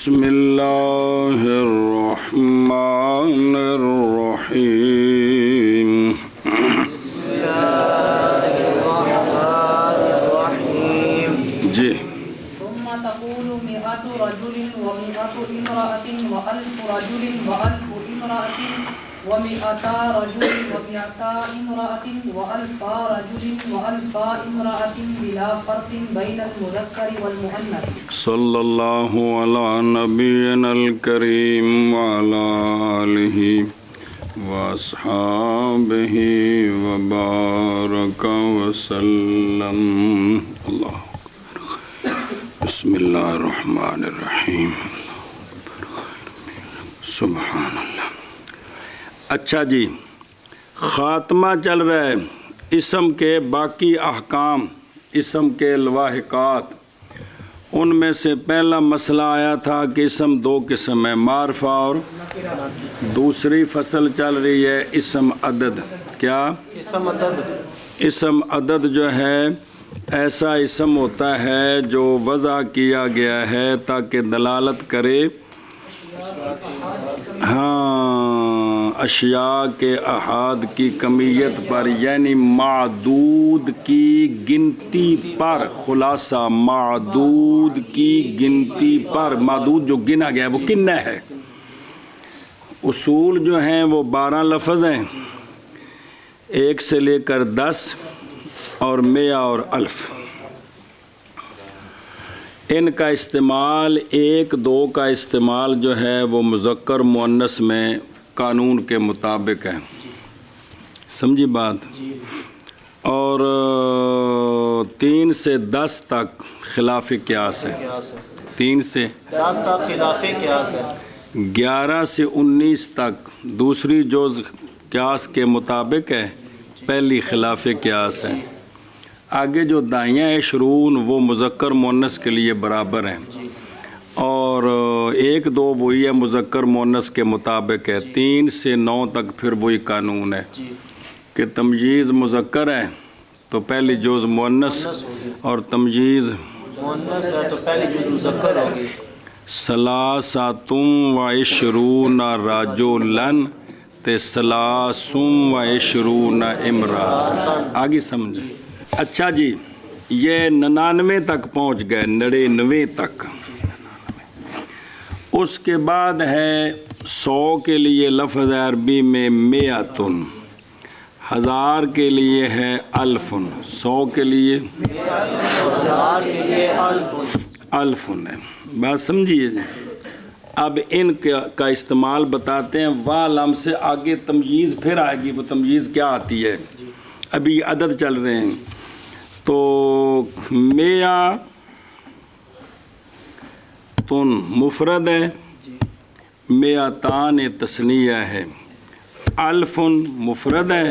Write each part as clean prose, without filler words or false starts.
بسم اللہ الرحمن الرحیم بسم اللہ الرحمن الرحیم جی ثم تقول مئة رجل ومئة امرأة وألف رجل وألف امرأة ومئتا رجل ومئتا امرأة وألفا رجل وألفا امرأة بلا فرق بين المذكر والمؤنث صلی اللہ علی نبینا الکریم وعلی آلہ واصحابہ وبارک وسلم اللہ بسم اللہ الرحمن الرحیم سبحان اللہ۔ اچھا جی، خاتمہ چل رہا ہے اسم کے باقی احکام، اسم کے الواحقات۔ ان میں سے پہلا مسئلہ آیا تھا کہ اسم دو قسم ہے، معرفہ اور دوسری فصل چل رہی ہے اسم عدد۔ کیا؟ اسم عدد۔ اسم عدد جو ہے ایسا اسم ہوتا ہے جو وضع کیا گیا ہے تاکہ دلالت کرے اشیاء کے احاد کی کمیت پر، یعنی معدود کی گنتی پر۔ خلاصہ معدود کی گنتی پر، معدود جو گنا گیا ہے وہ کتنا ہے؟ اصول جو ہیں وہ 12 لفظ ہیں، 1 سے لے کر 10 اور 100 اور 1000۔ ان کا استعمال 1 2 کا استعمال جو ہے وہ مذکر مؤنث میں قانون کے مطابق ہے، سمجھی بات؟ اور 3 سے 10 تک خلاف قیاس ہے، 3 سے 10 تک خلاف قیاس ہے، 11 سے 19 تک دوسری جوز قیاس کے مطابق ہے، پہلی خلاف قیاس ہے۔ آگے جو دائیاں عشرون وہ مذکر مؤنث کے لیے برابر ہیں، اور 1 2 وہی ہے مذکر مؤنث کے مطابق ہے۔ 3 سے 9 تک پھر وہی قانون ہے کہ تمجیز مذکر ہے تو پہلی جوز مؤنث، اور تمجیز مؤنث ہے تو پہلی جز مذکر ہوگی۔ ثلاثۃ وعشرون رجلا تے ثلاث وعشرون امرأۃ۔ آگے سمجھیں۔ اچھا جی، یہ 99 تک پہنچ گئے، 99 تک۔ اس کے بعد ہے 100 کے لیے لفظ عربی میں مئتن، 1000 کے لیے ہے الفن، 100 کے لیے 1000 کے لیے الفن ہے۔ بات سمجھیے جی۔ اب ان کا استعمال بتاتے ہیں، والم سے آگے تمجیز پھر آئے گی، وہ تمجیز کیا آتی ہے؟ ابھی عدد چل رہے ہیں تو 100 تن مفرد ہے، 100 تثنیہ ہے، الفن مفرد ہے،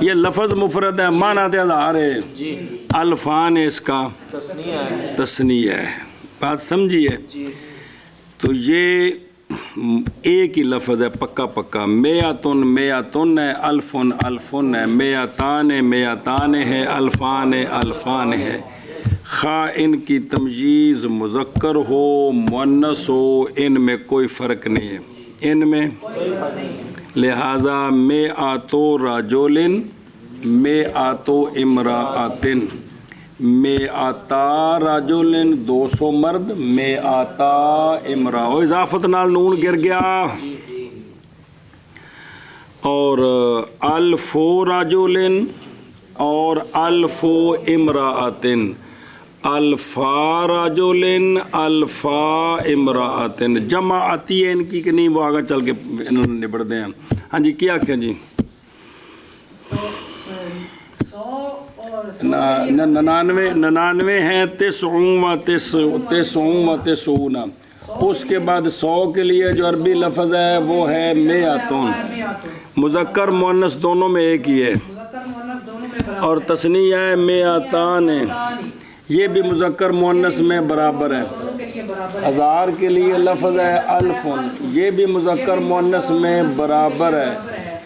یہ لفظ مفرد ہے، معنی 1000 ہے، الفان اس کا تثنیہ ہے۔ بات سمجھیے؟ تو یہ ایک ہی لفظ ہے، پکا پکا۔ 100 ہے، الفن ہے، 100 ہے، الفان ہے۔ خواہ ان کی تمجیز مذکر ہو مؤنث ہو، ان میں کوئی فرق نہیں ہے، ان میں لہذا 100 رجل، 100 امرأۃ، 100 رجل 200 مرد، 100 امرأة، اضافت نال نون گر گیا۔ اور 1000 رجل اور 1000 امرأۃ، 1000 رجل 1000 امرأۃ، جمع آتی ہے ان کی کہ نہیں، وہ آگے چل کے انہوں نے نبڑ دیں۔ ہاں جی، کیا کہیں جی؟ 99 ہیں، 99 اس کے بعد 100 کے لیے جو عربی لفظ ہے وہ ہے 100، مذکر مؤنث دونوں میں ایک ہی ہے، اور تثنیہ ہے 100، یہ بھی مذکر مؤنث میں برابر ہے۔ 1000 کے لیے لفظ ہے الفن، یہ بھی مذکر مؤنث میں برابر ہے۔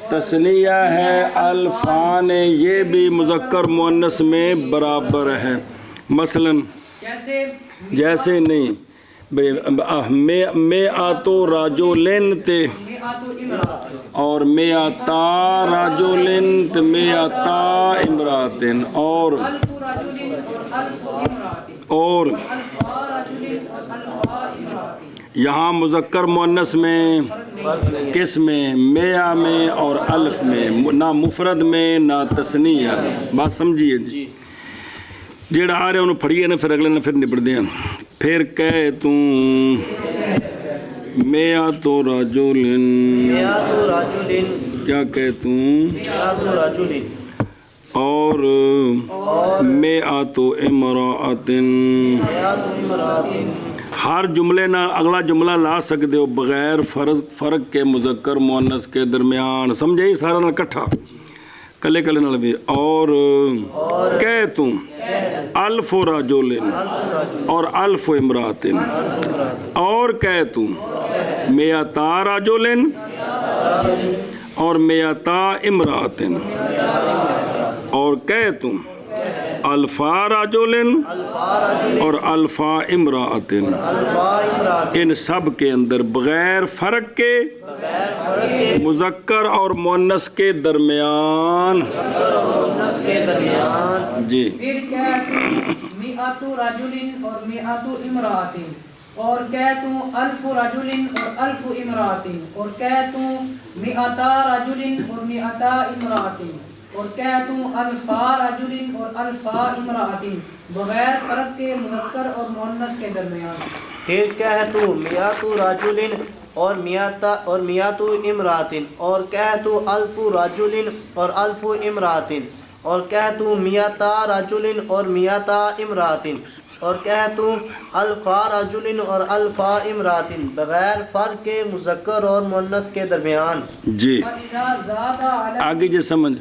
تثنیہ ہے الفان، یہ بھی مذکر مؤنث میں برابر ہے۔ مثلا جیسے نہیں، میں آتو راجولن تے مئات امرأة اور میں آتا راجولن تے میں آتا امراتن اور ألف رجل ألف امرأة اور ألف رجل ألف امرأة یہاں مذکر مؤنث میں فرق نہیں ہے. کس میں میاں میں اور الف میں نہ مفرد میں نہ تثنیہ بات سمجھیے جی جیڑا آ رہے انہوں پڑھیے نا پھر اگلے نے پھر نبڑ دیا پھر کہہ توں میاں تو راجولن مئات رجل کیا کہہ توں مئات رجل اور میں آتو امراتن مئات امرأة ہر جملے نہ اگلا جملہ لا سکتے ہو بغیر فرق کے مذکر مؤنث کے درمیان سمجھے سارا نہ کٹھا کلے کلے نال بھی اور کہہ توں الف رجولن اور الف امراتن اور کہہ توں میاتا رجولن اور میاتا امراتن اور کہہ توں الفا رجولن اور الفا امراتن ان سب کے اندر بغیر فرق کے مذکر اور مؤنث کے درمیان جی پھر کہہ تو مئات رجل اور مئات امرأة اور کہہ تو الف رجل اور الف امرأة اور کہہ تو مئتا رجل اور مئتا امرأة اور کہہ تو الفا رجل اور الفا امرأة بغیر فرق کے مذکر اور مؤنث کے درمیان پھر کہہ تو مئات رجل اور مئات امرأة اور کہہ تو الف رجل اور الف امرأة اور کہہ تو مئتا رجل اور مئتا امرأة اور کہہ تو الفا رجل اور الفا امرأة بغیر فرق کے مذکر اور مؤنث کے درمیان جی فَإِذَا زَادَ عَلَى آگے جی سمجھ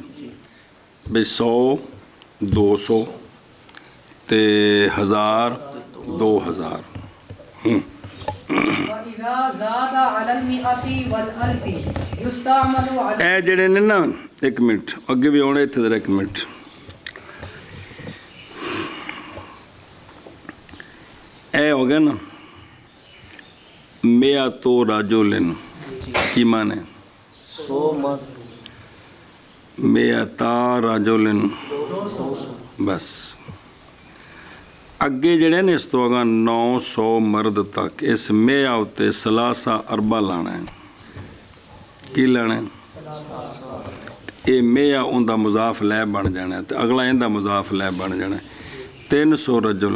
بھئی 100 200 تے 1000 2000 وَإِذَا زَادَ عَلَى الْمِئَةِ وَالْأَلْفِ يُسْتَعْمَلُ عَلَى اے جڑے نے نا ایک منٹ اگے بھی آنے تھے ذرا ایک منٹ اے ہو گیا نا میاں تو راجولن کی معنی 100 مرد میاں تا راجولن بس اگے جڑے نے اس تو اگا 900 مرد تک اس میاں ہوتے سلاسہ اربع لانا ہے کی لانا ہے اے میاں ان دا مضاف لے بن جانا ہے اگلا ان دا مضاف لے بن جانا ہے 300 رجل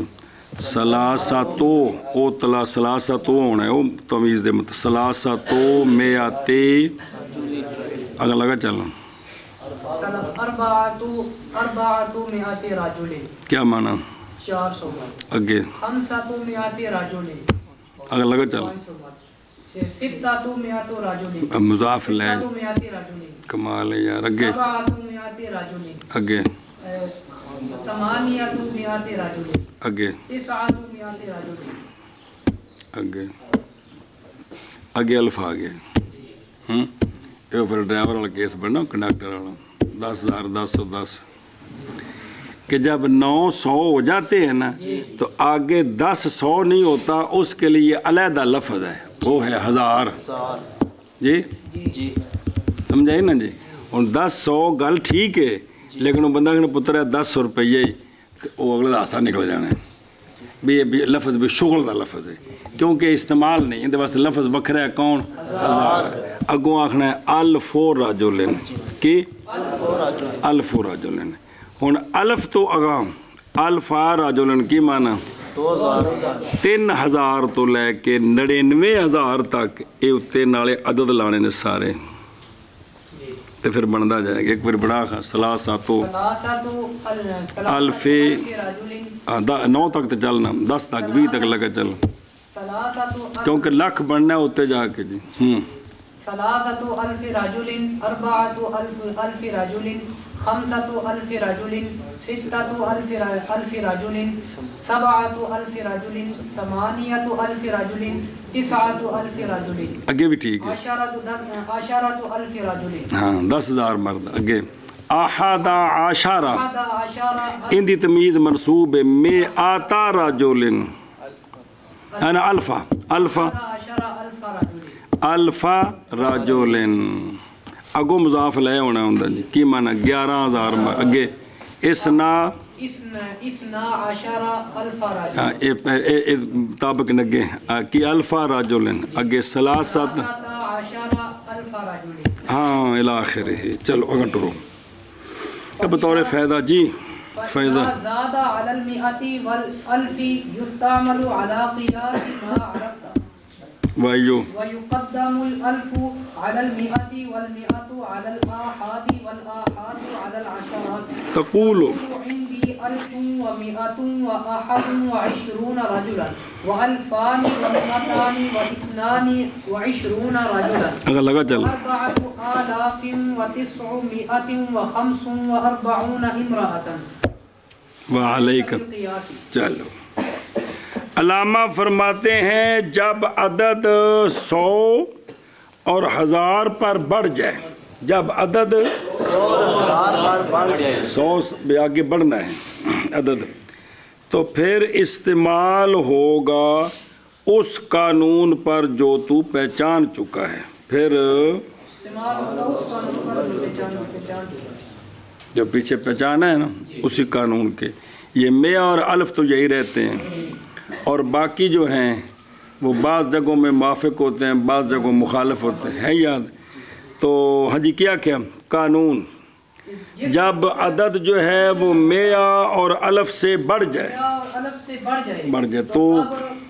سلاسہ تو او تلا سلاسہ تو ہونا ہے او تمیز دے مت سلاسہ تو میاں تے اگلا لگا چلنا أربعة مئات رجل کیا معنی 400 اگے 500 مئات رجل اگلا لگا چلنا 600 مئات رجل مضاف لے 600 مئات رجل کمال ہے یار اگے 700 مئات رجل اگے 800 مئات رجل اگے 900 مئات رجل اگے اگے الف آ گئے یہ پھر ڈرائیور والا کیس بننا کنڈکٹر والا 10,000 1010 کہ جب 900 ہو جاتے ہیں نا تو آگے 10,100 نہیں ہوتا اس کے لیے علیحدہ لفظ ہے وہ ہے 1000 جی جی سمجھائی نا جی اور 10,100 گل ٹھیک ہے لیکن وہ بندہ نے پتر ہے 10 روپیے تو وہ اگلے ہاسا نکل جانا ہے بھی یہ لفظ بھی شغل دا لفظ ہے کیونکہ استعمال نہیں اندر واسطے لفظ بکھرا ہے کون 1000 اگوں آخنا ہے الف رجلن کی الف رجلن ہوں الف تو اگاں الفا رجلن کی معنی 3,000 تو لے کے 99,000 تک یہ اتنے نالے عدد لانے نے سارے تو پھر بنتا جائے گا ایک بار بڑا سلاسہ تو الف 9 تک تو چلنا 10 تک 20 تک لگا چل کیونکہ لکھ بننا ہے اتنے جا کے جی 3,000 رجل 4,000 رجل 5,000 رجل 6,000 رجل 7,000 رجل 8,000 رجل 9,000 رجل اگے بھی ٹھیک ہے 10,000 رجل ہاں 10,000 مرد اگے احد عشرہ عشرہ ان دی تمیز منصوب ہے میں آتا رجولن انا الفا الفا عشر ألف رجل الفا راجولن اگو مضاف لے ہونا ہوندا جی کی معنی 11000 اگے اسنا اثنا عشر ألف رجل طابق نگے کی الفا راجولن اگے سلاست 13 عشر ألف رجل ہاں الی آخرہ چلو اگے ٹرو اب بطور فائدہ جی فائدہ فإذا زاد على المئة والألف يستعمل على قياس ما عرفت وایو ويقدم الألف على المئة والمئة على الآحاد والآحاد على العشرات تقول عندي 1121 رجلا وألفان ومئتان واثنان وعشرون رجلا اگر لگا چل 4945 امرأة وعلیک چلو علامہ فرماتے ہیں جب عدد 100 اور 1000 پر بڑھ جائے جب عدد 100 سے آگے بڑھنا ہے عدد تو پھر استعمال ہوگا اس قانون پر جو تو پہچان چکا ہے پھر استعمال ہوگا اس قانون پر جو پہچان چکا ہے جو پیچھے پہچانا ہے نا اسی قانون کے یہ میں اور الف تو یہی رہتے ہیں اور باقی جو ہیں وہ بعض جگہوں میں موافق ہوتے ہیں بعض جگہوں مخالف ہوتے ہیں یاد تو ہاں جی کیا قانون جب عدد جو ہے وہ میا اور الف سے بڑھ جائے تو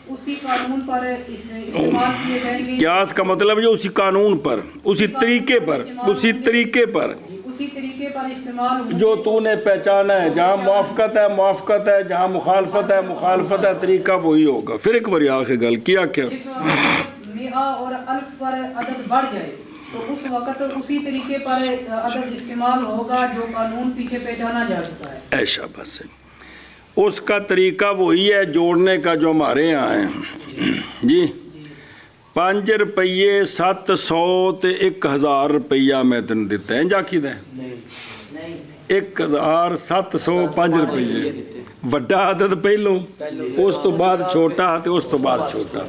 اسی قانون پر استعمال کیے جائیں گے قیاس کا مطلب ہے اسی قانون پر اسی طریقے پر اسی طریقے پر استعمال جو تو نے پہچانا ہے جہاں موافقت ہے جہاں مخالفت ہے طریقہ وہی ہوگا پھر ایک بار آخر گل کیا جس وقت مئہ اور الف پر عدد بڑھ جائے تو اس وقت اسی طریقے پر عدد استعمال ہوگا جو قانون پیچھے پہچانا جا چکا ہے ایشا بس اس کا طریقہ وہی ہے جوڑنے کا جو ہمارے یہاں ہے جی 5 روپیے 700 تے 1000 روپیہ میں تین دیتا ہے جا کی دیں 1705 روپیے وڈا عدد پہلو اس تو بعد چھوٹا تے اس تو بعد چھوٹا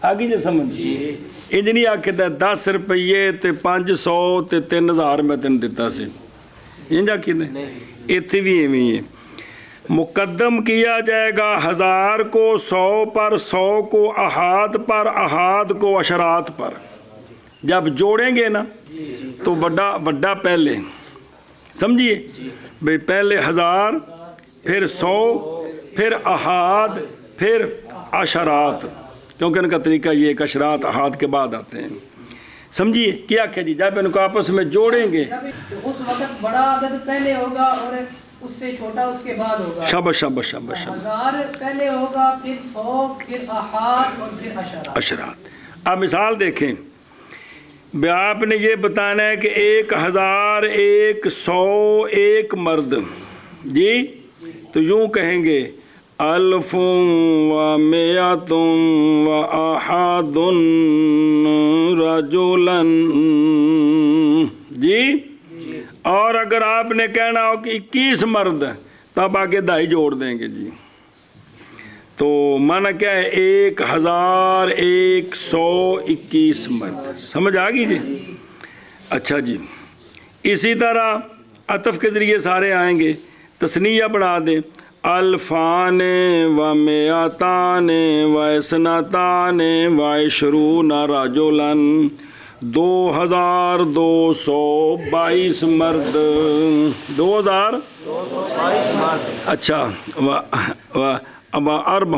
آگی جے سمجھ انج نہیں آکھتا 10 روپیے تے 500 تے 3000 میں تین دیتا سی انج آکھی دیں ایتھی بھی ایویں ہے مقدم کیا جائے گا 1000 کو 100 پر 100 کو احاد پر احاد کو عشرات پر جب جوڑیں گے نا تو وڈا پہلے سمجھیے بھئی پہلے 1000 پھر 100 پھر احاد پھر عشرات کیونکہ ان کا طریقہ یہ ایک عشرات احاد کے بعد آتے ہیں سمجھیے کیا جی جب ان کو آپس میں جوڑیں گے اس وقت بڑا عدد پہلے ہوگا اور اس سے چھوٹا اس کے بعد ہوگا شاباش 1000 پہلے ہوگا پھر 100 پھر احاد اور پھر عشرات اب مثال دیکھیں آپ نے یہ بتانا ہے کہ 1000 100 ایک مرد جی تو یوں کہیں گے الف و مئۃ و احد رجلا جی اور اگر آپ نے کہنا ہو کہ 21 مرد تب آگے دائی جوڑ دیں گے جی تو معنی کیا ہے 1121 مرد سمجھ آ گئی جی اچھا جی اسی طرح عطف کے ذریعے سارے آئیں گے تثنیہ بڑھا دیں الفان و مئتان و اثنتان و عشرون رجلا 2222 مرد 2222 مرد اچھا اب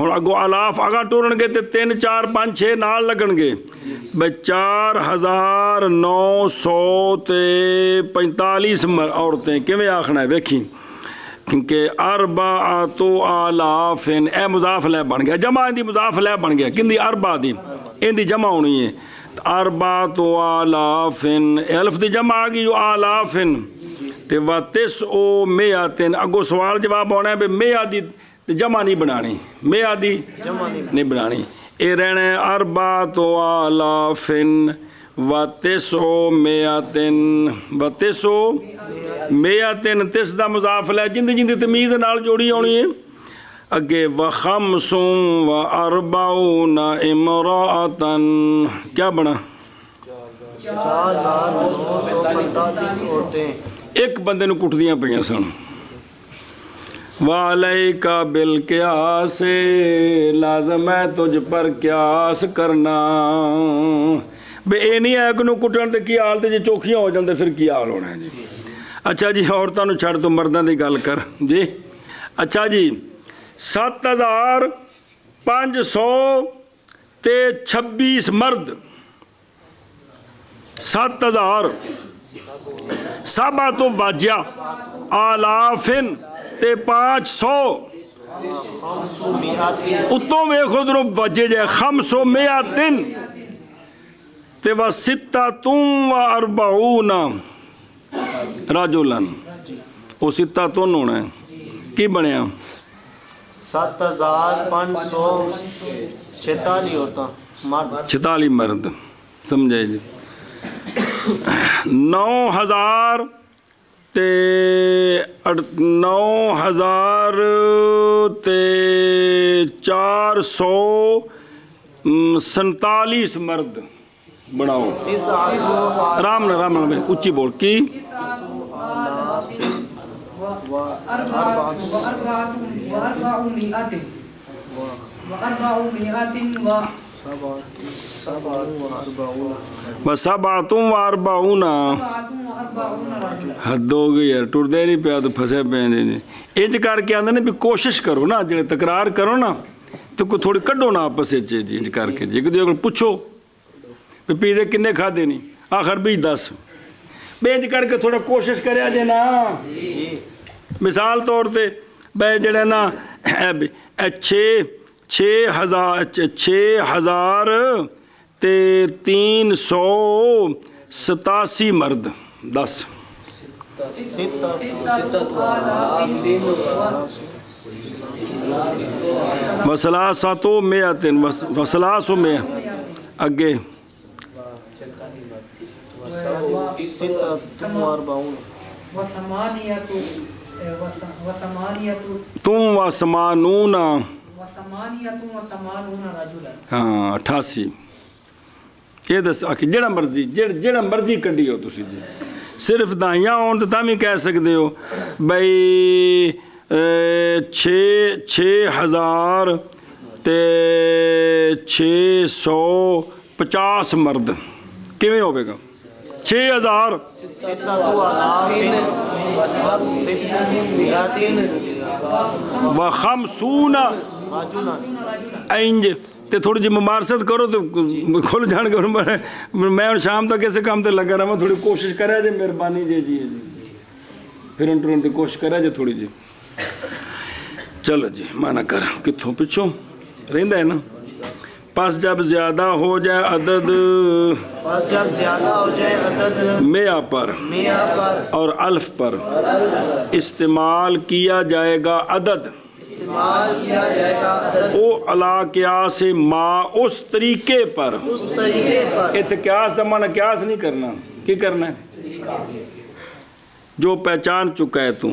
اگو الاف اگاں ٹورن گے تے 3 4 5 6 نال لگن گے بھئی 4945 عورتیں کیویں آکھنا ہے ویکھی کیونکہ 4,000 اے مضاف لے بن گیا جمع ان دی مضاف لے بن گیا کن دی 4 دی ان دی جمع ہونی ہے 4,000 الف دی جمع آ گئی جو آلاف تے و 900 اگو سوال جواب ہونا ہے بھئی مئہ دی جمع نہیں بنانی مئہ دی جمع نہیں بنانی اے رہنا ہے 4,000 و 900 تس دا مضاف لے جندی تمیز نال جوڑی ہونی ہے اگے وخمس واربعون امرأتن کیا بنا 4945 عورتیں ایک بندے نو کٹدیاں پئیاں سن وعلیک بالقیاس لازم ہے تجھ پر قیاس کرنا بے اے نہیں ہے کہ نو کٹن تے کی حال تے جی چوکھیاں ہو جاندے پھر کی حال ہونا ہے جی اچھا جی عورتاں نو چھڑ تو مرداں دی گل کر جی اچھا جی 7526 مرد 7000 سبعۃ واجیہ آلافن تے 500 اتوں ویکھو درو وجے جائے 500 تے و46 رجلا وہ 6 ہونا ہے کی بنیا 7546 عورتیں مرد 46 مرد سمجھے جی 9000 تے 447 مرد بناؤ رام نہ اچھی بول کی وسبعۃ واربعون حد ہو گئی یار ٹردے نہیں پیا تو پھسے پے نہیں انج کر کے آندے نے بھی کوشش کرو نا جڑے تکرار کرو نا تو کوئی تھوڑی کڈو نا آپس وچ جی انج کر کے جی کدی پوچھو بھی پیزے کنے کھادے نہیں آخر بھی 10 بے انج کر کے تھوڑا کوشش کریا جے نا مثال طور تے بے جڑے نا 6000 تے 387 مرد 10 وثلاث مئہ اگے تم وثمانون ہاں 88 یہ دس آ جڑا مرضی کڈی ہو تسی جی صرف دائیاں ہون تو تم ہی کہہ سکتے ہو بھائی 6000 تے 650 مرد کیویں ہوے گا 6000 و50 اینج تے تھوڑی جی ممارست کرو تو کھل جان گے میں شام تک کیسے کام تے لگا رہا تھوڑی کوشش کرے جی مہربانی جی پھر انٹرن تے کوشش کرے جی تھوڑی جی چلو جی مانا کر کتوں پچھوں رہندا ہے نا پس جب زیادہ ہو جائے عدد مئہ پر اور الف پر استعمال کیا جائے گا عدد او علا قیاس ما اس طریقے پر قیاس دا معنی قیاس نہیں کرنا کی کرنا ہے جو پہچان چکا ہے تم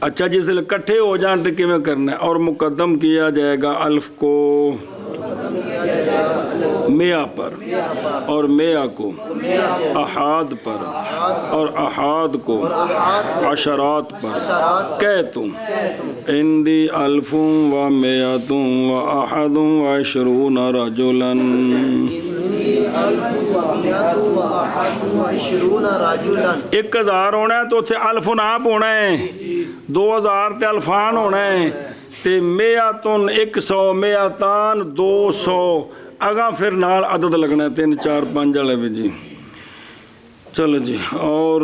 اچھا جس لئے کٹھے ہو جانتے کیوں کرنا ہے اور مقدم کیا جائے گا الف کو مئہ پر اور مئہ کو احاد پر اور احاد کو عشرات پر کہہ تم اندی الف و مئۃ و احد و عشرون رجلا 1000 ہونا ہے تو اتنے الف ناپ ہونا ہے 2000 تے الفان ہونا ہے تے مئۃن 100 مئتان 200 اگاں پھر نال عدد لگنا ہے 3 4 5 والے بھی جی چلو جی اور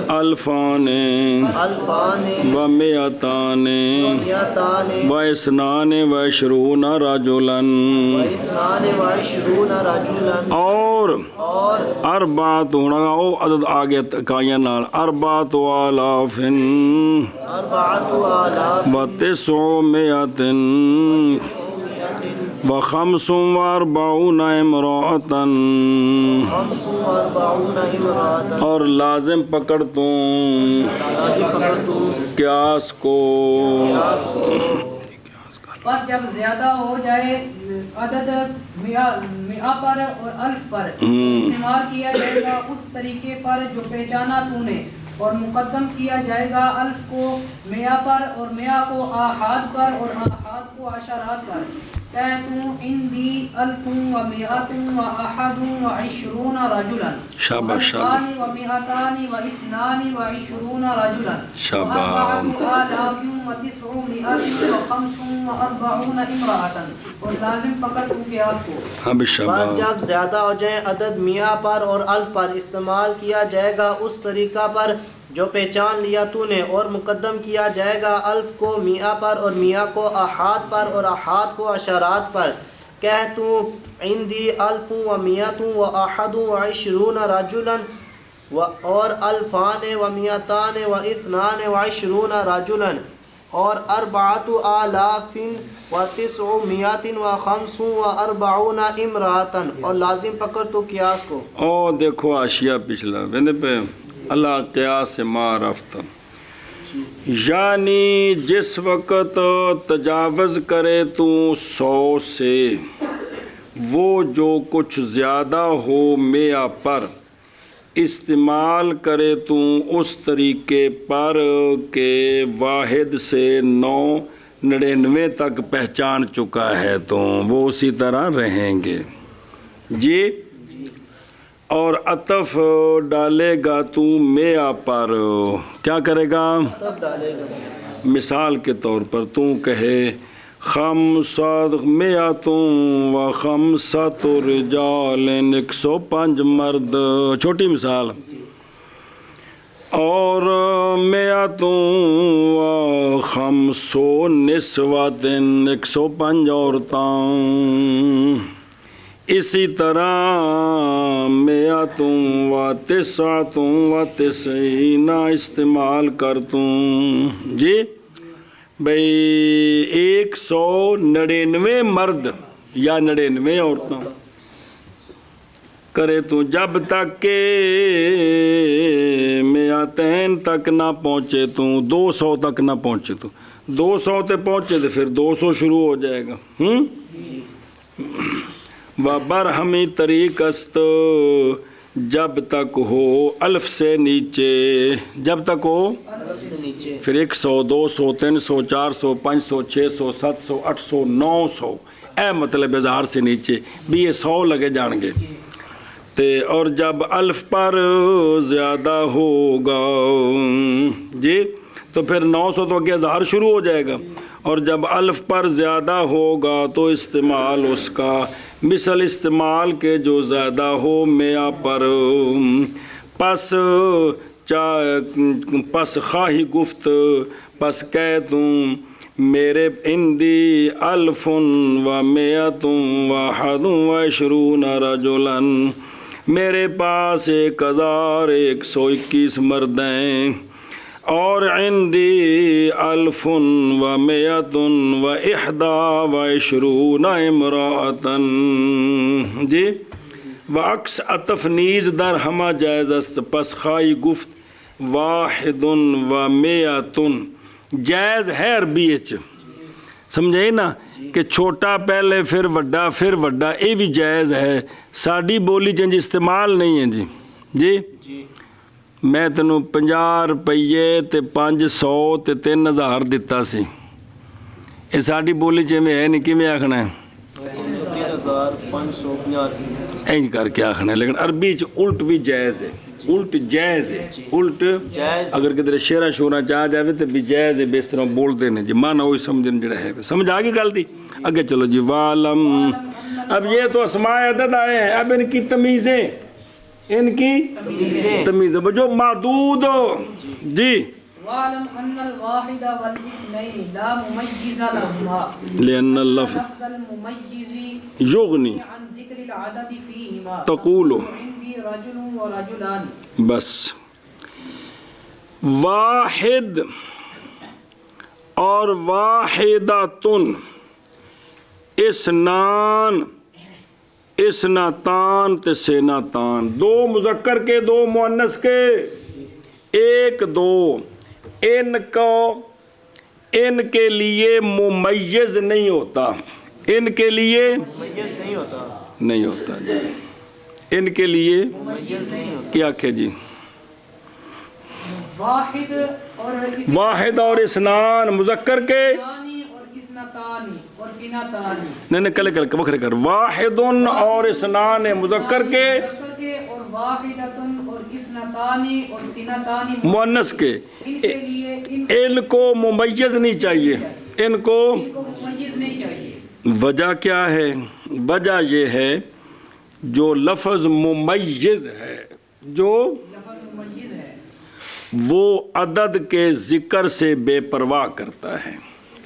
الفان و مئتان و اثنان و عشرون رجلا اور اربعۃ ہونا او عدد آگے کائیاں نال 4000 و 900 و45 امرأة اور لازم پکڑ تم قیاس کو بس جب زیادہ ہو جائے عدد مئہ پر اور الف پر استعمال کیا جائے گا اس طریقے پر جو پہچانا تو نے، اور مقدم کیا جائے گا الف کو مئہ پر اور مئہ کو آحاد پر اور آحاد کو عشرات پر۔ کہتوں عندی الف و مئۃ و احد و عشرون رجلا، شاباش والفان و مئتان و اثنان و عشرون رجلا، شاباش۔ واربعۃ آلاف و تسعمائۃ و خمس و اربعون امرأۃ، اور لازم پکڑ تو قیاس کو۔ ہاں بس شاباش۔ جب زیادہ ہو جائیں عدد میاں پر اور الف پر استعمال کیا جائے گا اس طریقہ پر جو پہچان لیا تو نے، اور مقدم کیا جائے گا الف کو میاں پر اور میاں کو احاد پر اور احاد کو عشرات پر۔ کہہ تو عندی الف و میۃ و احد و عشرون رجلا، اور الفان و میتان و اثنان و عشرون رجلا، اور اربعۃ آلاف و تسعمائۃ و خمس و اربعون امرأۃ، اور لازم پکڑ تو قیاس کو۔ او دیکھو آشیا پچھلا ویندے پہ اللہ قیاس ما رفت، یعنی جس وقت تجاوز کرے تو 100 سے، وہ جو کچھ زیادہ ہو مئہ پر استعمال کرے تو اس طریقے پر کہ واحد سے 99 تک پہچان چکا ہے تو وہ اسی طرح رہیں گے جی۔ اور عطف ڈالے گا تو مئہ پر، کیا کرے گا؟ تب ڈالے گا۔ مثال کے طور پر تو کہے خمسۃ مئۃ و خمسۃ رجال، 105 مرد، چھوٹی مثال، اور مئۃ و خمس نسوۃ، 105 عورتیں۔ اسی طرح مئۃ و تسعۃ و تسعین استعمال کرتوں جی، بھئی 199 مرد یا 99 عورتیں کرے تو، جب تک کہ مئتین تک نہ پہنچے تو، 200 تک نہ پہنچے تو، 200 تے پہنچے تو پھر 200 شروع ہو جائے گا۔ برہمی طریق است، جب تک ہو الف سے نیچے، جب تک ہو الف سے نیچے، پھر 100 200 300 400 500 600 700 800 900 اے مطلب 1000 سے نیچے بھی یہ 100 لگے جان گے تے، اور جب الف پر زیادہ ہوگا جی تو پھر 900 تو کہ 1000 شروع ہو جائے گا، اور جب الف پر زیادہ ہوگا تو استعمال اس کا مثل استعمال کے جو زیادہ ہو مئہ پر، پس خواہی گفت، پس کہہ تم میرے عندی الف و مئۃ و احد و عشرون رجلا، میرے پاس 1121 مرد ہیں، اور عندی الف و مئۃ و احدی و عشرون امرأۃ جی، وعکس عطف نیز در ہمہ جائز است، پس خواہی گفت واحد و مئۃ، جائز ہے عربی اچ، سمجھے نا کہ چھوٹا پہلے پھر وڈا یہ بھی جائز ہے، ساڈی بولی چنج استعمال نہیں ہے جی جی۔ میں تینوں 50 روپیے تے 500 تے 3000 دتا سی، یہ ساڈی بولی چ میں ہے نہیں، کیویں آکھنا ہے؟ 3550 اینج کر کے آکھنا ہے، لیکن عربی چ الٹ بھی جائز ہے، الٹ جائز ہے، الٹ اگر کدھر شعرا شورا چاہ جاوے تو بھی جائز ہے، بے اس طرح بول دینے جی، مانا وہی سمجھن جڑا ہے، سمجھ آگے گل دی اگے چلو جی۔ والم، اب یہ تو اسماء عدد آئے ہیں، اب ان کی تمیزیں، ان کی تمیزیں جو معدود جی، وَاعْلَمْ أَنَّ الْوَاحِدَ وَالْاثْنَيْنِ لَا مُمَيِّزَ لَهُمَا لأن اللفظ لفظ المميز یغنی عن ذکر العدد فیہما تقول عندی رجل و رجلان، بس واحد اور واحداتن، اسنان، اسناتان تے سیناتان، دو مذکر کے دو مؤنث کے، 1 2 ان کے لیے ممیز نہیں ہوتا، ان کے لیے ممیز نہیں ہوتا، نہیں ہوتا جی، ان کے لیے ممیز نہیں ہوتا۔ کیا کہ جی واحد اور واحد اور اسنان مذکر کے اثنانی اور اثنتانی اور سنتانی، نہیں کلے کل وکھرے کر، واحد اور اسنان مذکر کے مذکر کے اور واحدتن اور اثنتانی اور سنتانی مؤنث کے، ان کے لیے ان ان کو ممیز نہیں چاہیے، ان کو کو ممیز نہیں چاہیے۔ وجہ کیا ہے؟ وجہ یہ ہے جو لفظ ممیز ہے، جو لفظ ممیز ہے وہ عدد کے ذکر سے بے پرواہ کرتا ہے،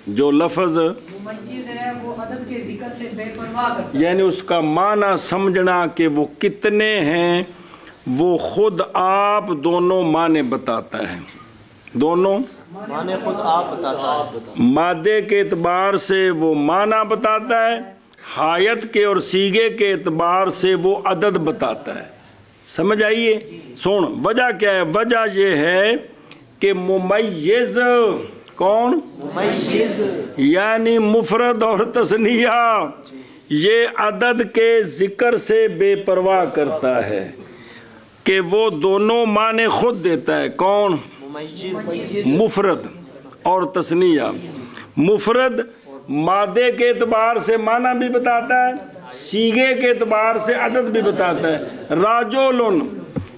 جو لفظ ممیز ہے وہ عدد کے ذکر سے بے پرواہ کرتا ہے، یعنی اس کا معنی سمجھنا کہ وہ کتنے ہیں وہ خود آپ دونوں معنی بتاتا ہے، دونوں مانے خود آپ بتاتا ہے، مادے کے اعتبار سے وہ معنی بتاتا ہے، حایت کے اور سیغے کے اعتبار سے وہ عدد بتاتا ہے۔ سمجھ آئیے؟ سن وجہ کیا ہے؟ وجہ یہ ہے کہ ممیز کون؟ ممیز یعنی مفرد اور تثنیہ یہ عدد کے ذکر سے بے پرواہ کرتا ہے کہ وہ دونوں معنی خود دیتا ہے۔ کون؟ ممیز مفرد اور تثنیہ۔ مفرد مادے کے اعتبار سے معنی بھی بتاتا ہے، سیغے کے اعتبار سے عدد بھی بتاتا ہے۔ راجولن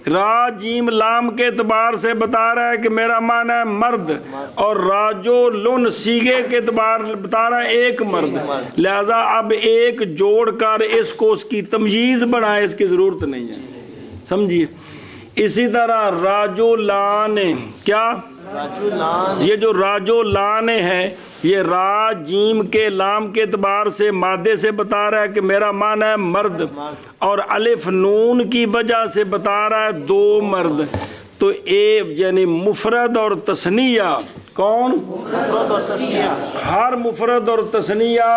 را جیم لام کے اعتبار سے بتا رہا ہے کہ میرا معنی ہے مرد، اور راجولن سیغے کے اعتبار بتا رہا ہے ایک مرد، لہذا اب ایک جوڑ کر اس کو اس کی تمییز بنائے اس کی ضرورت نہیں ہے، سمجھیے۔ اسی طرح راجولان، کیا راجولان، یہ جو راجولان ہے یہ را جیم کے لام کے اعتبار سے مادے سے بتا رہا ہے کہ میرا معنی ہے مرد، اور الف نون کی وجہ سے بتا رہا ہے دو مرد، تو یعنی مفرد اور تثنیہ کون؟ مفرد اور تثنیہ، ہر مفرد اور تثنیہ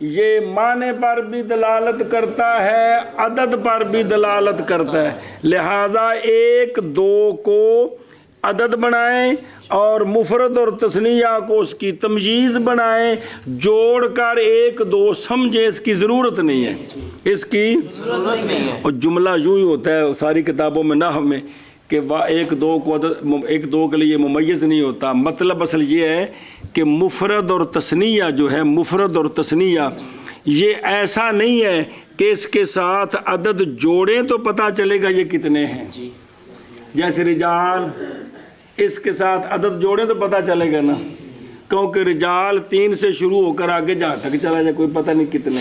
یہ معنی پر بھی دلالت کرتا ہے، عدد پر بھی دلالت کرتا ہے، لہٰذا ایک دو کو عدد بنائیں اور مفرد اور تثنیہ کو اس کی تمییز بنائیں، جوڑ کر ایک دو سمجھیں، اس کی ضرورت نہیں ہے، اس کی ضرورت نہیں ہے۔ اور جملہ یوں ہی ہوتا ہے ساری کتابوں میں نحو میں کہ ایک دو کو ایک دو کے لیے ممیز نہیں ہوتا، مطلب اصل یہ ہے کہ مفرد اور تثنیہ جو ہے، مفرد اور تثنیہ یہ ایسا نہیں ہے کہ اس کے ساتھ عدد جوڑیں تو پتہ چلے گا یہ کتنے ہیں، جیسے رجال اس کے ساتھ عدد جوڑیں تو پتہ چلے گا نا، کیونکہ رجال 3 سے شروع ہو کر آگے جہاں تک چلا جائے کوئی پتہ نہیں کتنے،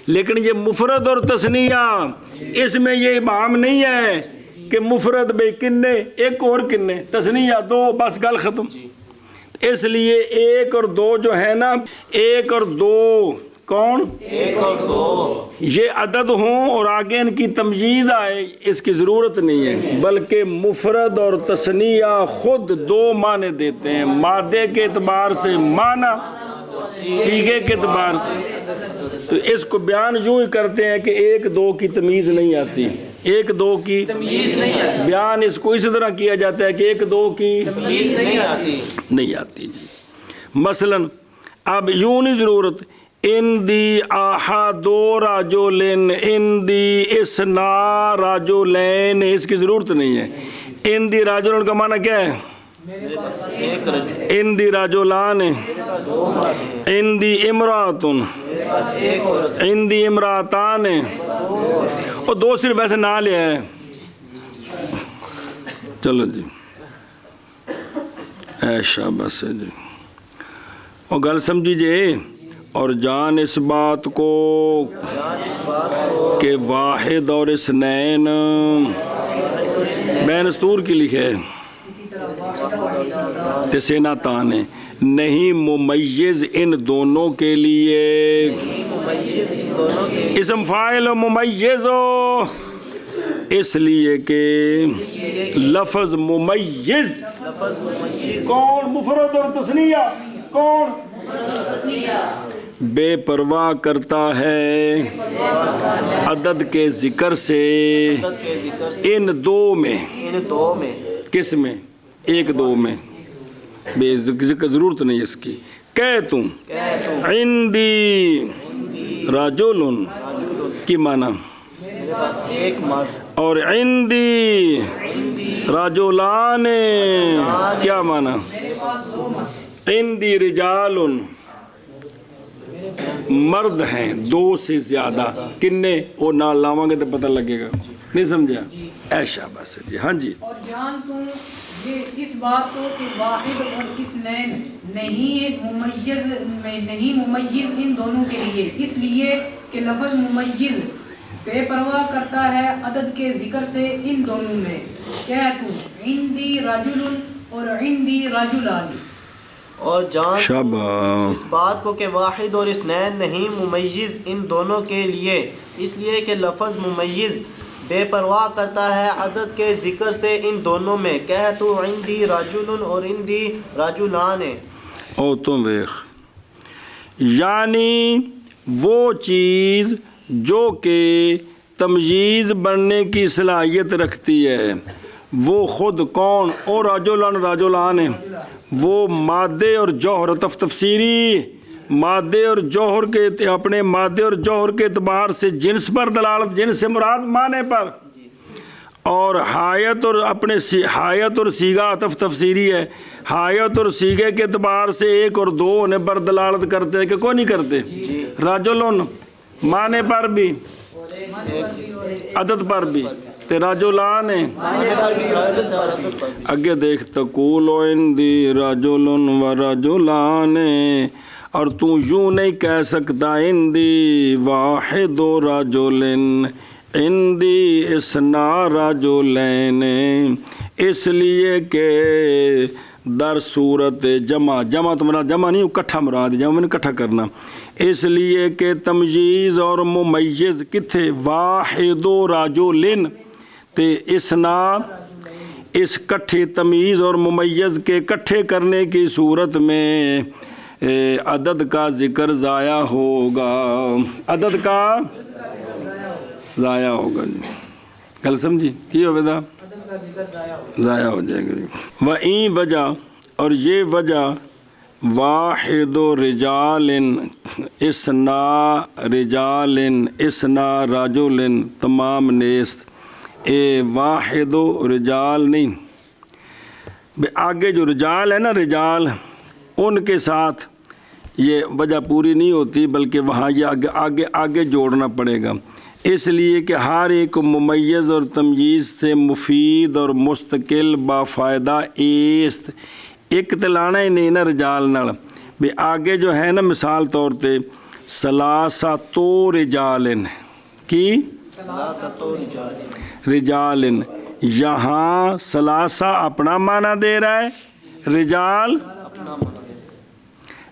لیکن یہ مفرد اور تثنیہ اس میں یہ ابہام نہیں ہے کہ مفرد بے کنے ایک اور کنے، تثنیہ دو، بس گل ختم۔ اس لیے ایک اور دو جو ہے نا، ایک اور دو کون؟ ایک اور دو یہ عدد ہوں اور آگے ان کی تمییز آئے، اس کی ضرورت نہیں ہے، بلکہ مفرد اور تثنیہ خود دو معنی دیتے ہیں، مادے کے اعتبار سے معنی، سیغے کے اعتبار سے۔ تو اس کو بیان یوں ہی کرتے ہیں کہ ایک دو کی تمیز نہیں آتی، ایک دو کی تمیز نہیں آتی، بیان اس کو اسی طرح کیا جاتا ہے کہ ایک دو کی تمیز نہیں آتی۔ نہیں آتی جی۔ مثلا اب یوں نہیں ضرورت ان دی احدو راجولین، ان دی اسنا راجولین، اس کی ضرورت نہیں ہے۔ ان دی راجولین کا معنی کیا ہے؟ ایک رجل، ان دی راجولان، ان دی امراتن، بس ایک عورت، ان دی امراتان، اور دو صرف ویسے نہ لیا ہے۔ چلو جی ایشا بس ہے جی، اور گل سمجھیجئے، اور جان اس بات کو جان اس بات کو کہ واحد اور اثنین بین استور کی لکھے ہے تسینا تانے نہیں ممیز ان دونوں کے لیے، ممیز ان دونوں کے اسم فاعل و ممیز ہو، اس لیے کہ لفظ ممیز لفظ ممیز کون؟ مفرد اور تثنیہ کون؟ بے پرواہ کرتا ہے عدد کے ذکر سے کے ذکر سے ان دو میں، ان دو میں، کس میں؟ ایک دو میں، بے ذکر ضرورت نہیں اس کی. کہ تم عندی رجل کی معنی میرے پاس ایک مرد اور عندی رجلان کیا معنی؟ عندی رجال مرد ہیں 2 سے زیادہ. کنے وہ نال لاواں گے تو پتہ لگے گا. نہیں سمجھا؟ اے شاباش جی. ہاں جی. اور جان تم یہ اس بات کو کہ واحد اور اثنین نہیں ممیز ان دونوں کے لیے، اس لیے کہ لفظ ممیز بے پرواہ کرتا ہے عدد کے ذکر سے ان دونوں میں. کہ تم عندی رجل اور عندی رجلان. اور جان شاباش. اس بات کو کہ واحد اور اثنین نہیں ممیز ان دونوں کے لیے، اس لیے کہ لفظ ممیز بے پرواہ کرتا ہے عدد کے ذکر سے ان دونوں میں. کہہ تو عندی رجل اور عندی رجلان. او تم ویخ یعنی وہ چیز جو کہ تمییز بننے کی صلاحیت رکھتی ہے وہ خود کون؟ او رجلان ہے. وہ مادے اور جوہر تفسیری مادے اور جوہر کے اپنے مادے اور جوہر کے اعتبار سے جنس پر دلالت، جنس سے مراد معنی پر، اور حایت اور اپنے حایت اور سیگا عطف تفسیری ہے. حایت اور سیگے کے اعتبار سے 1 اور 2 ہونے پر دلالت کرتے ہیں کہ کوئی نہیں کرتے. رجلن معنی پر بھی عدد پر بھی تے رجلان ہیں. اگے دیکھ تقول عندی رجل و رجلان، اور تو یوں نہیں کہہ سکتا عندی واحد رجل عندی اثنا رجلین، اس لیے کہ در صورت جمع تو مراد جمع نہیں، اکٹھا مراد جمع نہیں اکٹھا کرنا. اس لیے کہ تمییز اور ممیز کتھے واحد رجل تے اثنا، اس کٹھے تمییز اور ممیز کے کٹھے کرنے کی صورت میں عدد کا ذکر ضائع ہوگا. عدد کا ضائع ہوگا. جی گل سمجھی کی ہو بیدا؟ ضائع ہو جائے گا. وہیں وجہ، اور یہ وجہ واحد رجال اثنا رجال اثنا رجل تمام نیست. اے واحد رجال نہیں، آگے جو رجال ہے نا، رجال ان کے ساتھ یہ وجہ پوری نہیں ہوتی، بلکہ وہاں یہ آگے جوڑنا پڑے گا. اس لیے کہ ہر ایک ممیز اور تمییز سے مفید اور مستقل بافائدہ ایست. ایک تلانا ہی نہیں نا رجال نال بھی. آگے جو ہے نا مثال طور پہ ثلاثۃ رجال کی رجال، یہاں ثلاثہ اپنا معنی دے رہا ہے،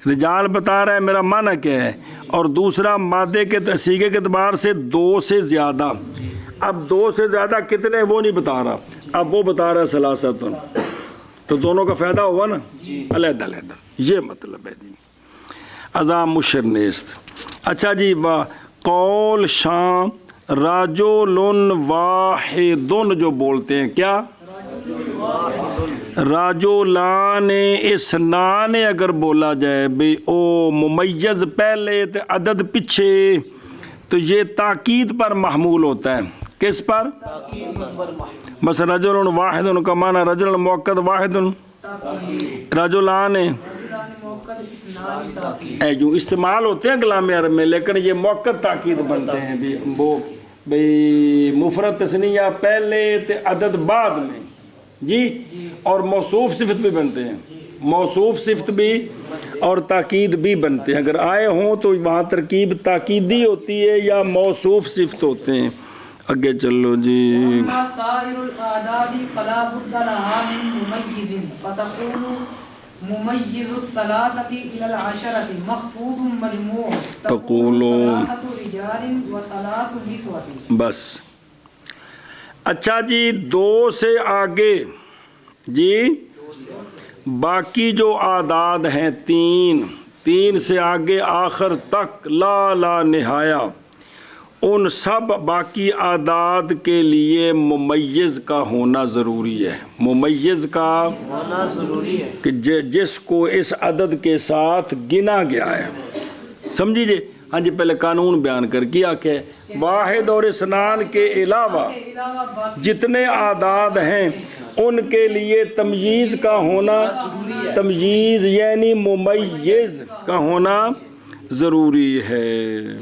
رجال بتا رہا ہے میرا معنی کیا ہے، اور دوسرا مادے کے سیغے کے اعتبار سے 2 سے زیادہ. اب 2 سے زیادہ کتنے وہ نہیں بتا رہا، اب وہ بتا رہا ہے ثلاثۃ، تو دونوں کا فائدہ ہوا نا علیحدہ علیحدہ. یہ مطلب ہے جی. عذاب مشر نیست. اچھا جی، قول شام رجل واحد جو بولتے ہیں کیا؟ رجلان اثنان اگر بولا جائے بھئی او ممیز پہلے تے عدد پیچھے، تو یہ تاکید پر محمول ہوتا ہے. کس پر؟ بس رجل واحد کا معنی رجل موقد واحد، رجلان اے جو استعمال ہوتے ہیں کلام عرب میں، لیکن یہ موقد تاکید بنتے ہیں بھی وہ بھئی مفرد تثنیہ پہلے تے عدد بعد میں جی. اور موصوف صفت بھی بنتے ہیں، موصوف صفت بھی اور تاکید بھی بنتے ہیں. اگر آئے ہوں تو وہاں ترکیب تاکیدی ہوتی ہے یا موصوف صفت ہوتے ہیں. آگے چلو جی. سائر الاعداد فلا بد لها من مميز فتقول مميز الثلاثة إلى العشرة مخفوض مجموع تقول ثلاثة رجال وثلاث نسوة. بس اچھا جی، 2 سے آگے جی باقی جو اعداد ہیں 3 سے آگے آخر تک لا نہایا، ان سب باقی اعداد کے لیے ممیز کا ہونا ضروری ہے. ممیز کا ہونا ضروری ہے کہ جس کو اس عدد کے ساتھ گنا گیا ہے. سمجھیے. ہاں جی پہلے قانون بیان کر کیا کہ واحد اور اثنان کے علاوہ جتنے اعداد ہیں ان کے لیے تمییز کا ہونا، تمییز یعنی ممیز کا ہونا ضروری ہے.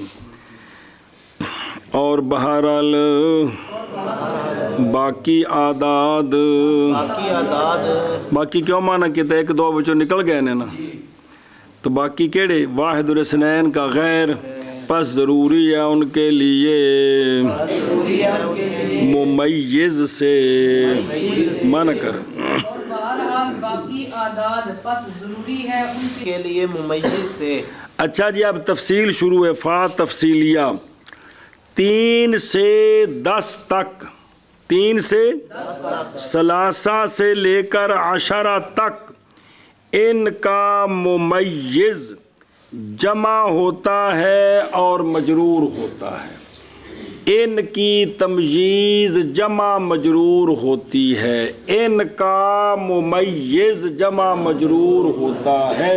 اور بہرحال باقی اعداد، باقی اعداد باقی کیوں مانا کہتا ہے ایک دو بچوں نکل گئے نا، تو باقی کیڑے واحد اور اثنین کا غیر، پس ضروری ہے ان کے لیے ممیز سے منع کر. اور بہرحال باقی اعداد پس ضروری ہے ان کے لیے ممیز سے. اچھا جی اب تفصیل شروع ہے. فا تفصیلیہ 3 سے 10 تک، 3 سے ثلاثہ سے لے کر 10 تک ان کا ممیز جمع ہوتا ہے اور مجرور ہوتا ہے. ان کی تمییز جمع مجرور ہوتی ہے. ان کا ممیز جمع مجرور ہوتا ہے.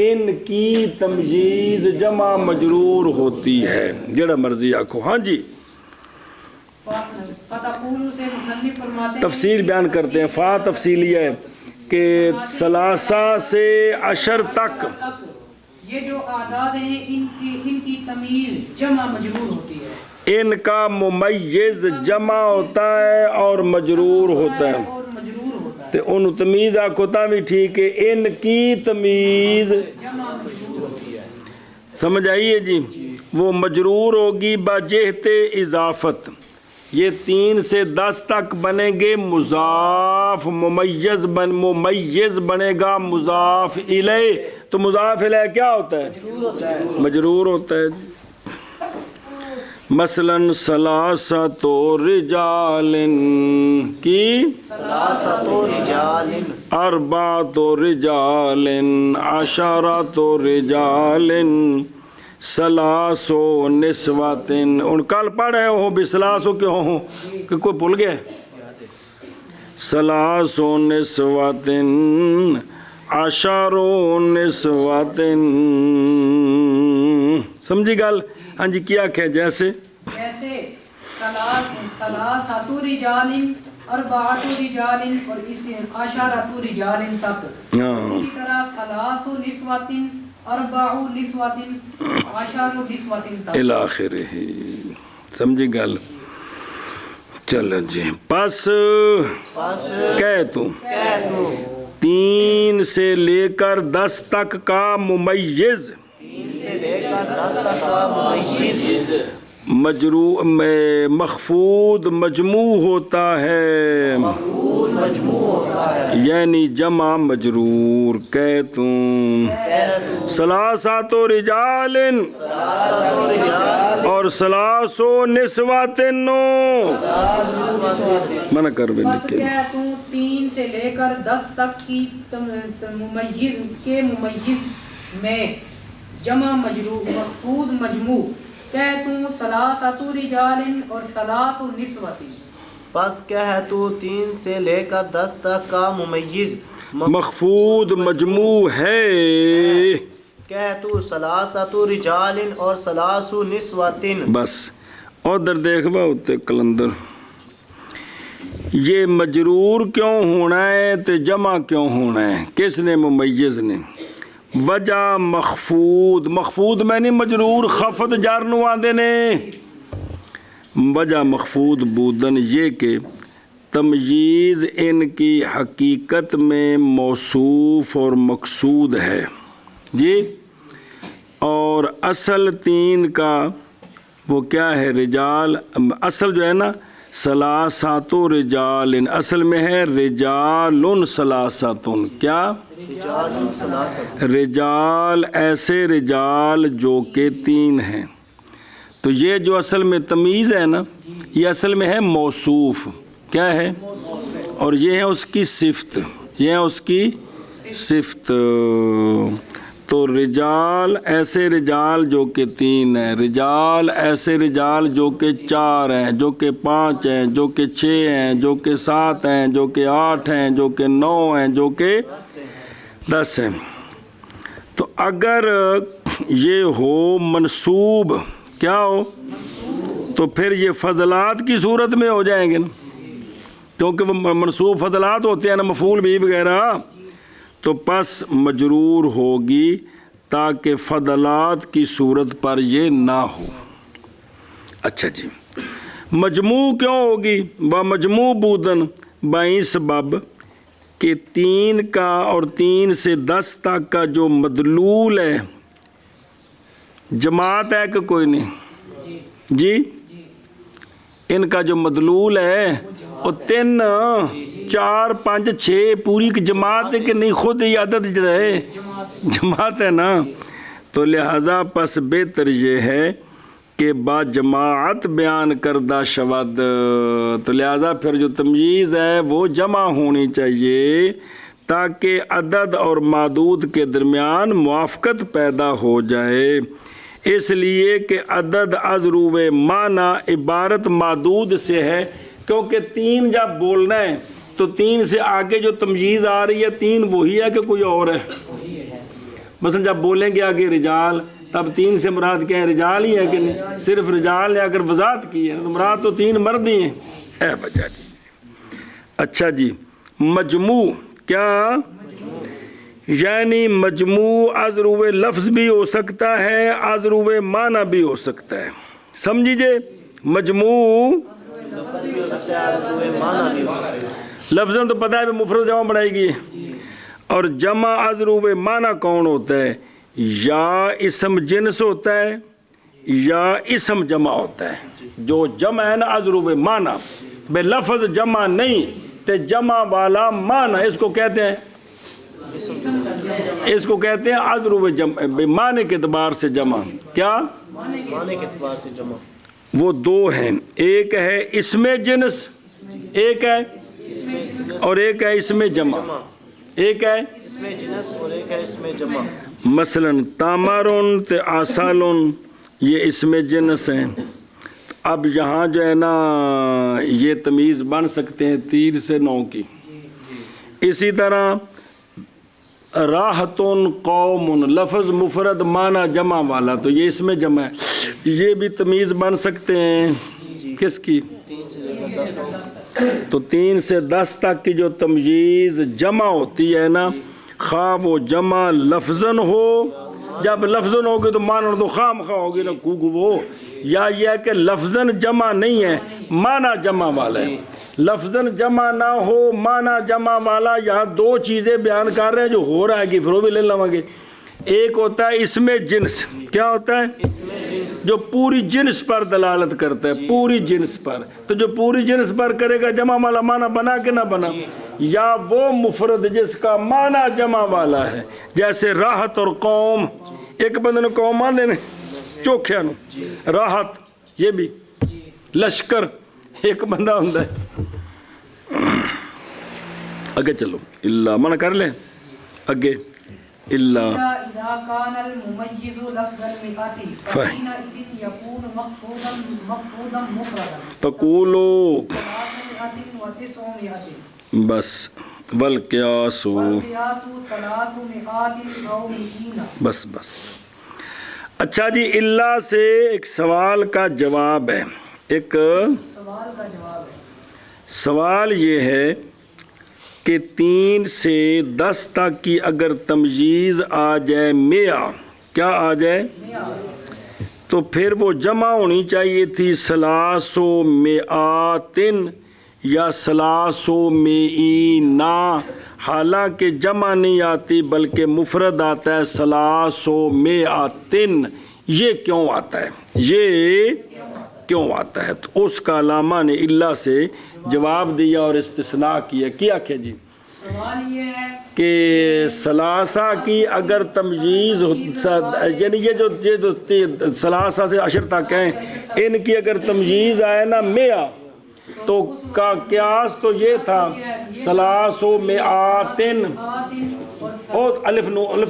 ان کی تمییز جمع مجرور ہوتی ہے. جڑا مرضی آکھو. ہاں جی فتقول سے مصنف فرماتے ہیں تفصیل بیان کرتے ہیں. فا تفصیلیہ ہے کہ ثلاثہ سے 10 تک یہ جو اعداد ہیں ان کی تمیز جمع مجرور ہوتی ہے. ان کا ممیز جمع ہوتا ہے اور مجرور ہوتا ہے. اور مجرور ہوتا ہے. تے ان تمیز آکھوتا بھی ٹھیک ہے. ان کی تمیز جمع مجرور ہوتی ہے. سمجھ آئیے جی. وہ مجرور ہوگی باجہت اضافت. یہ 3 سے 10 تک بنیں گے مضاف. ممیز بنے گا مضاف الیہ. تو مضاف الیہ کیا ہوتا ہے؟ مجرور ہوتا ہے. مثلا ثلاثۃ رجال کی ثلاثۃ رجال اربعۃ رجال 10 رجال ثلاث نسوۃ. ان کل پڑھے ہو بھی ثلاث کیوں ہو کہ کوئی بھول گیا؟ ثلاث نسوۃ 10 نسوۃ. سمجھی گل؟ ہاں جی کیا کہ جیسے ثلاثۃ رجال اربعۃ رجال اور اسی 10 رجال تک. اسی طرح ثلاث نسوۃ 4 نسوۃ 10 نسوۃ تک الی آخرہ. سمجھی گل؟ چلو جی. پس کہہ تو 3 سے لے کر 10 تک کا ممیز 3 سے لے کر 10 تک کا ممیز مخفوض مجموع ہوتا ہے. مفعول مجموع ہوتا ہے یعنی جمع مجرور. کہہ تم ثلاثۃ رجال اور 3 نسوات. منع کر بھی بس لکھے. کہہ تو 3 سے لے کر 10 تک کی ممیز کے ممیز میں جمع مجرور مخفوض مجموع. کہہ تو ثلاثۃ رجال اور 3 نسوۃ. پس کہہ تو 3 سے لے کر 10 تک کا ممیز مخفوض مجموع ہے. کہہ تو ثلاثۃ رجال اور 3 نسوۃ. بس ادھر دیکھ با اتنے کلندر یہ مجرور کیوں ہونا ہے تے جمع کیوں ہونا ہے؟ کس نے؟ ممیز نے. وجہ مخفوض. مخفوض میں نہیں مجرور خفض جار نو آندے نے. وجہ مخفوض بودن یہ کہ تمییز ان کی حقیقت میں موصوف اور مقصود ہے جی. اور اصل 3 کا وہ کیا ہے؟ رجال. اصل جو ہے نا ثلاثۃ رجال، اصل میں ہے رجال ثلاثۃ. کیا؟ رجال ثلاثۃ. رجال ایسے رجال جو کہ 3 ہیں. تو یہ جو اصل میں تمیز ہے نا یہ اصل میں ہے موصوف. کیا ہے؟ اور یہ ہے اس کی صفت. یہ ہے اس کی صفت. تو رجال ایسے رجال جو کہ 3 ہیں، رجال ایسے رجال جو کہ 4 ہیں، جو کہ 5 ہیں، جو کہ 6 ہیں، جو کہ 7 ہیں، جو کہ 8 ہیں، جو کہ 9 ہیں، جو کہ 10 ہیں۔ تو اگر یہ ہو منصوب، کیا ہو، تو پھر یہ فضلات کی صورت میں ہو جائیں گے نا، کیونکہ وہ منصوب فضلات ہوتے ہیں نا، مفعول بھی وغیرہ، تو پس مجرور ہوگی تاکہ فضلات کی صورت پر یہ نہ ہو۔ اچھا جی، مجموع کیوں ہوگی؟ مجموع بودن بائیں سبب کہ 3 کا اور 3 سے 10 تک کا جو مدلول ہے، جماعت ہے کہ کوئی نہیں جی، ان کا جو مدلول ہے وہ 3 4 5 6 پوری کی جماعت ہے کہ نہیں، خود یہ عدد جو ہے جماعت ہے نا، تو لہذا پس بہتر یہ ہے کہ با جماعت بیان کردہ شود، تو لہذا پھر جو تمییز ہے وہ جمع ہونی چاہیے تاکہ عدد اور معدود کے درمیان موافقت پیدا ہو جائے، اس لیے کہ عدد از روئے معنی عبارت معدود سے ہے، کیونکہ 3 جب بولنا ہے تو 3 سے آگے جو تمییز آ رہی ہے 3 وہی ہے کہ کوئی اور ہے؟ مثلا جب بولیں گے آگے رجال، تب 3 سے مراد کیا ہے؟ رجال ہی ہے کہ نہیں؟ صرف رجال نے اگر وضاحت کی ہے تو مراد تو 3 مرد ہی ہیں، اے بچہ جی۔ اچھا جی، مجموع کیا؟ یعنی مجموع از روئے لفظ بھی ہو سکتا ہے، از روئے معنی بھی ہو سکتا ہے، سمجھیجے، مجموع لفظ بھی ہو سکتا ہے، از روئے معنی بھی ہو سکتا ہے۔ لفظاً تو پتہ ہے مفرد جمع بنائے گی، اور جمع از روئے معنی کون ہوتا ہے؟ یا اسم جنس ہوتا ہے یا اسم جمع ہوتا ہے۔ جو جمع ہے نا از روئے معنی، بے لفظ جمع نہیں تے جمع والا معنی، اس کو کہتے ہیں، اس کو کہتے ہیں از روئے جمع، بے معنی کے اعتبار سے جمع۔ کیا معنی کے اعتبار سے جمع؟ وہ 2 ہیں، ایک ہے اسم جنس، ایک ہے اور ایک ہے اسم جمع، ایک ہے اسم جنس اور ایک ہے اسم جمع۔ مثلا تامرن تے آسالن، یہ اسم جنس ہیں۔ اب یہاں جو ہے نا یہ تمیز بن سکتے ہیں 3 سے 9 کی۔ اسی طرح راحتن قوم، لفظ مفرد معنی جمع والا، تو یہ اسم جمع ہے، یہ بھی تمیز بن سکتے ہیں کس کی؟ 3 سے لے کر 10 تک۔ تو 3 سے 10 تک کی جو تمیز جمع ہوتی ہے نا، خواہ وہ جمع لفظاً ہو، جب لفظاً ہوگی تو معنی تو خام خواہ ہوگی نا وہ، یا یہ ہے کہ لفظاً جمع نہیں ہے، معنی جمع والا ہے۔ لفظاً جمع نہ ہو معنی جمع والا، یہاں 2 چیزیں بیان کر رہے ہیں جو ہو رہا ہے کہ پھر وہ بھی لے لیں گے۔ ایک ہوتا ہے اسم جنس، کیا ہوتا ہے؟ جو پوری جنس پر دلالت کرتا ہے، پوری جنس پر، تو جو پوری جنس پر کرے گا جمع والا معنی بنا کہ نہ بنا؟ یا وہ مفرد جس کا معنی جمع والا ہے، جیسے راحت اور قوم، ایک بندے نے قوم مان لینے چوکھیا نو، راحت یہ بھی لشکر ایک بندہ ہوتا ہے۔ اگے چلو، اللہ منع کر لیں اگے، اللہ اذا كان المميز لفظ المئات فحينئذ يكون مخفوضا مفردا تقولوا 300 بس والقياس والقياس 300 أو 200۔ بس بس۔ اچھا جی، اللہ سے ایک سوال کا جواب ہے، ایک سوال کا جواب ہے۔ سوال یہ ہے کہ 3 سے 10 تک کی اگر تمییز آ جائے میا، کیا آ جائے؟ تو پھر وہ جمع ہونی چاہیے تھی 300 مئاتن یا 300 مئینا، حالانکہ جمع نہیں آتی بلکہ مفرد آتا ہے 300 مئاتن۔ یہ کیوں آتا ہے؟ یہ کیوں آتا ہے؟ تو اس کا علامہ نے اللہ سے جواب دیا اور استثناء کیا۔ کیا کہ جی سوال یہ ہے کہ ثلاثہ کی اگر تمییز یعنی یہ جو 3 سے 10 تک ہیں، ان کی اگر تمییز آئے نا میا، تو کا قیاس تو یہ تھا 300 مئاتن، اور الف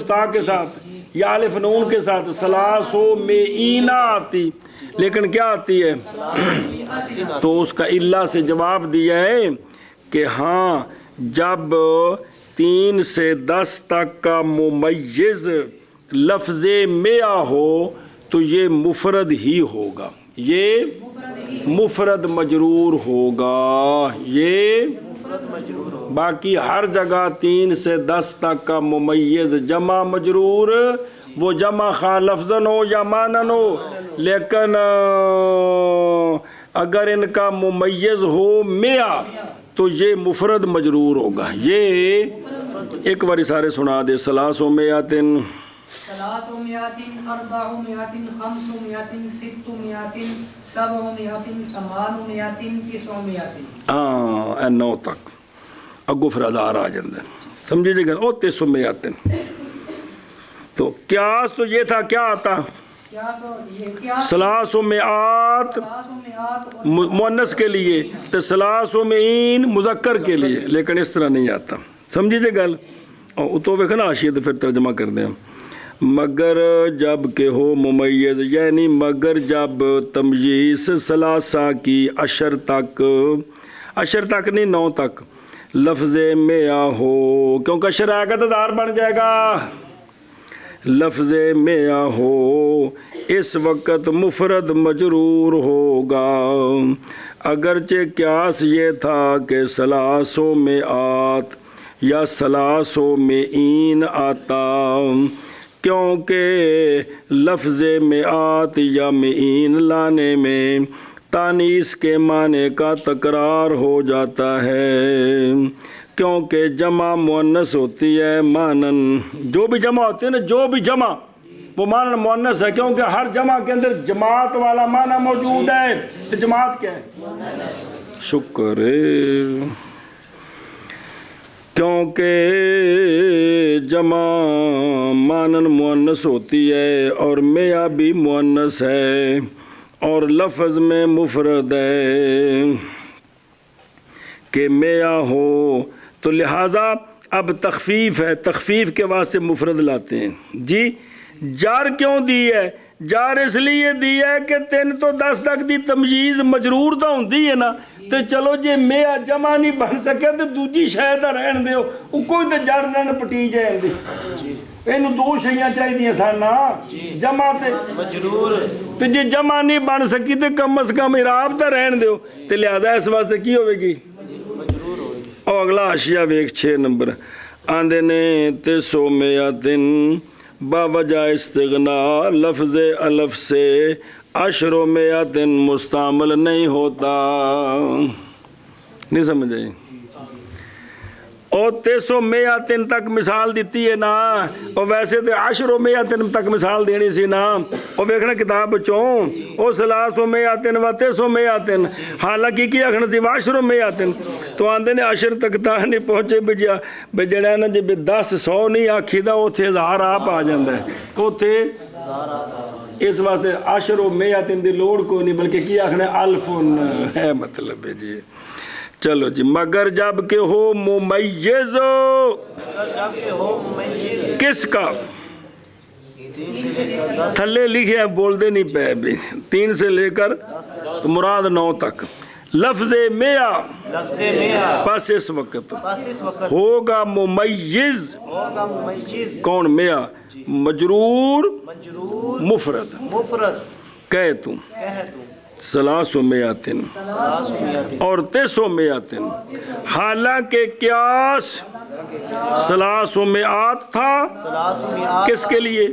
تا کے ساتھ یا الف نون کے ساتھ سلاسو میئینا آتی، لیکن کیا آتی ہے؟ تو اس کا اللہ سے جواب دیا ہے کہ ہاں جب 3 سے 10 تک کا ممیز لفظ میہ ہو تو یہ مفرد ہی ہوگا، یہ مفرد مجرور ہوگا، یہ باقی ہر جگہ 3 سے 10 تک کا ممیز جمع مجرور وہ جمع خواہ لفظاً ہو یا معنن ہو، لیکن اگر ان کا ممیز ہو میہ تو یہ مفرد مجرور ہوگا۔ یہ ایک باری سارے سنا دے، سلاسو میاتن 300 400 500 600 700 800 900 ہاں اے 9 تک اگو پھر 1000 آ جاندے، سمجھے جی گا، او 300 میاتن۔ تو قیاس تو یہ تھا، کیا آتا؟ سلاس و میعات مؤنث کے لیے تو سلاس و معین مذکر کے لیے، لیکن اس طرح نہیں آتا، سمجھی جے گل؟ تو ویکھنا آشیت پھر ترجمہ کر دیں، مگر جب کہ ہو ممیز، یعنی مگر جب تمییز ثلاثہ کی 10 تک، 10 تک نہیں 9 تک لفظ میہ ہو، کیونکہ 10 آئے گا تو 1000 بن جائے گا، لفظ میہ ہو اس وقت مفرد مجرور ہوگا، اگرچہ قیاس یہ تھا کہ سلاسو میعات یا سلاسو معین آتا، کیونکہ لفظ میعات یا معین لانے میں تانیث کے معنی کا تکرار ہو جاتا ہے، کیونکہ جمع مؤنث ہوتی ہے مانن، جو بھی جمع ہوتی ہے نا، جو بھی جمع وہ مانن مؤنث ہے، کیونکہ ہر جمع کے اندر جماعت والا معنی موجود ہے، تو جماعت کیا ہے؟ شکر ہے، کیونکہ جمع مانن مؤنث ہوتی ہے اور میہ بھی مؤنث ہے اور لفظ میں مفرد ہے کہ میہ ہو، تو لہٰذا اب تخفیف ہے، تخفیف کے واسطے مفرد لاتے ہیں۔ جی جار کیوں دی ہے؟ جار اس لیے دی ہے کہ 3 تو 10 تک دی تمییز مجرور تو ہوندی ہے نا، تو چلو جے میہ جمع نہیں بن سکے تو دوجی شے دا رہن دیو، کوئی تو جڑ نہ پٹی جائیں دی، اینو 2 شیاں چاہیے سن نا، جمع تے مجرور، تو جے جمع نہیں بن سکی تو کم از کم اعراب تو رہن دیو، تو لہذا اس واسطے کی ہوئے گی؟ اور اگلا اشیاء ویک 6 نمبر آندے نے 300 میاتن باوجہ استغناء لفظ الف سے 10 میاتن مستعمل نہیں ہوتا، نہیں سمجھ آئی؟ اور 300 میاتن تک مثال دیتی ہے نا، اور ویسے تو 10 میاتن تک مثال دینی سی نا، اور ویکھنا کتاب بچوں او 300 میاتن و 300 میاتن، حالانکہ کی آخنا سی 10 میاتن، تو آندے نے 10 تک تا نہیں پہنچے بجڑا ہے نا، جب 10 100 نہیں آکھی دا اوتھے 1000 آپ آ جاندہ ہے، اوتھے اس واسطے 10 میاتن دی لوڑ کوئی نہیں، بلکہ کی آخنا الفن ہے، مطلب ہے جی۔ چلو جی، مگر جب کہ ہو ممیز، کس کا؟ تھلے لکھے ہیں بول دے نہیں پہ بھی، 3 سے لے کر مراد 9 تک لفظ میہ، پس اس وقت ہوگا ممیز، کون میہ؟ مجرور مفرد، کہہ تم 300 میاتن اور 300 میاتن، حالانکہ قیاس 300 میعات تھا کس کے لیے؟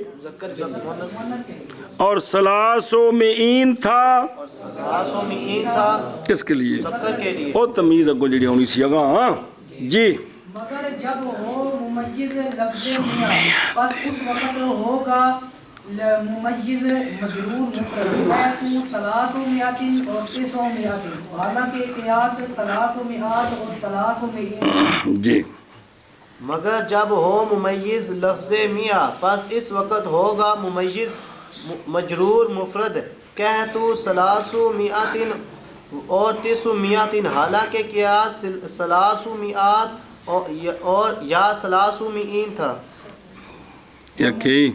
اور 300 معین تھا کس کے لیے؟ او تمیز اگو جڑی ہونی سی اگا، ہاں جی۔ مگر جب ہو ممیز لفظ میہ، پس اس وقت ہوگا ممیز مجرور مفرد، 300 میاتن اور 300 میاتن، حالانکہ قیاس 300 میعات اور 300 معین۔ جی، مگر جب ہو ممیز لفظ میہ، پس اس وقت ہوگا ممیز مجرور مفرد، کہہ تو 300 میاتن اور 300 میاتن، حالانکہ قیاس 300 میعات اور یا 300 معین تھا۔ یکی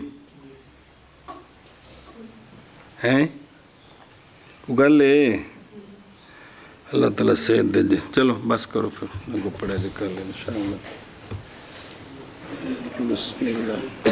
ہیں گل ہے اللہ تعالیٰ صحت دے جے چلو بس کرو پھر میں کو پڑھے دے کر لیں انشاءاللہ بسم اللہ